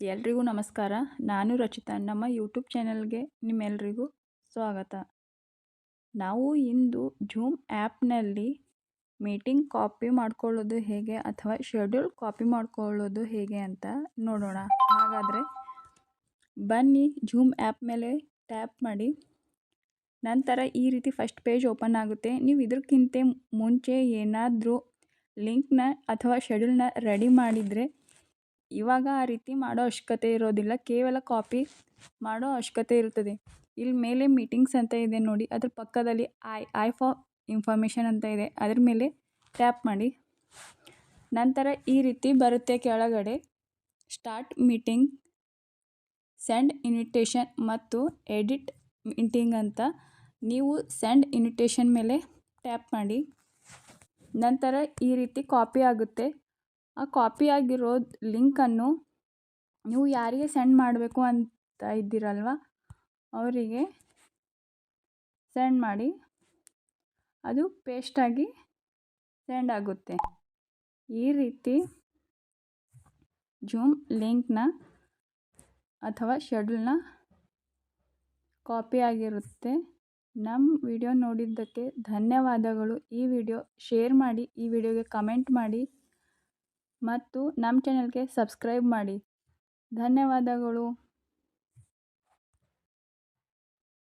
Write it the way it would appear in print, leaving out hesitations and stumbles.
ಎಲ್ರಿಗೂ ನಮಸ್ಕಾರ. ನಾನು ರಚಿತಾ. ನಮ್ಮ ಯೂಟ್ಯೂಬ್ ಚಾನಲ್ಗೆ ನಿಮ್ಮೆಲ್ರಿಗೂ ಸ್ವಾಗತ. ನಾವು ಇಂದು ಝೂಮ್ ಆ್ಯಪ್ನಲ್ಲಿ ಮೀಟಿಂಗ್ ಕಾಪಿ ಮಾಡ್ಕೊಳ್ಳೋದು ಹೇಗೆ ಅಥವಾ ಶೆಡ್ಯೂಲ್ ಕಾಪಿ ಮಾಡ್ಕೊಳ್ಳೋದು ಹೇಗೆ ಅಂತ ನೋಡೋಣ. ಹಾಗಾದರೆ ಬನ್ನಿ, ಝೂಮ್ ಆ್ಯಪ್ ಮೇಲೆ ಟ್ಯಾಪ್ ಮಾಡಿ. ನಂತರ ಈ ರೀತಿ ಫಸ್ಟ್ ಪೇಜ್ ಓಪನ್ ಆಗುತ್ತೆ. ನೀವು ಇದಕ್ಕಿಂತ ಮುಂಚೆ ಏನಾದರೂ ಲಿಂಕ್ನ ಅಥವಾ ಶೆಡ್ಯೂಲ್ನ ರೆಡಿ ಮಾಡಿದರೆ ಇವಾಗ ಆ ರೀತಿ ಮಾಡೋ ಅವಶ್ಯಕತೆ ಇರೋದಿಲ್ಲ, ಕೇವಲ ಕಾಪಿ ಮಾಡೋ ಅವಶ್ಯಕತೆ ಇರುತ್ತದೆ. ಇಲ್ಲಿ ಮೇಲೆ ಮೀಟಿಂಗ್ಸ್ ಅಂತ ಇದೆ ನೋಡಿ, ಅದ್ರ ಪಕ್ಕದಲ್ಲಿ ಐ ಫಾರ್ ಇನ್ಫಾರ್ಮೇಷನ್ ಅಂತ ಇದೆ, ಅದ್ರ ಮೇಲೆ ಟ್ಯಾಪ್ ಮಾಡಿ. ನಂತರ ಈ ರೀತಿ ಬರುತ್ತೆ ಕೆಳಗಡೆ ಸ್ಟಾರ್ಟ್ ಮೀಟಿಂಗ್, ಸೆಂಡ್ ಇನ್ವಿಟೇಷನ್ ಮತ್ತು ಎಡಿಟ್ ಮೀಟಿಂಗ್ ಅಂತ. ನೀವು ಸೆಂಡ್ ಇನ್ವಿಟೇಷನ್ ಮೇಲೆ ಟ್ಯಾಪ್ ಮಾಡಿ. ನಂತರ ಈ ರೀತಿ ಕಾಪಿ ಆಗುತ್ತೆ. ಆ ಕಾಪಿ ಆಗಿರೋ ಲಿಂಕನ್ನು ನೀವು ಯಾರಿಗೆ ಸೆಂಡ್ ಮಾಡಬೇಕು ಅಂತ ಇದ್ದೀರಲ್ವ ಅವರಿಗೆ ಸೆಂಡ್ ಮಾಡಿ. ಅದು ಪೇಸ್ಟಾಗಿ ಸೆಂಡ್ ಆಗುತ್ತೆ. ಈ ರೀತಿ ಝೂಮ್ ಲಿಂಕ್ನ ಅಥವಾ ಶೆಡ್ಯೂಲ್ನ ಕಾಪಿ ಆಗಿರುತ್ತೆ. ನಮ್ಮ ವಿಡಿಯೋ ನೋಡಿದ್ದಕ್ಕೆ ಧನ್ಯವಾದಗಳು. ಈ ವಿಡಿಯೋ ಶೇರ್ ಮಾಡಿ, ಈ ವಿಡಿಯೋಗೆ ಕಮೆಂಟ್ ಮಾಡಿ ಮತ್ತು ನಮ್ಮ ಚಾನಲ್ಗೆ ಸಬ್ಸ್ಕ್ರೈಬ್ ಮಾಡಿ. ಧನ್ಯವಾದಗಳು.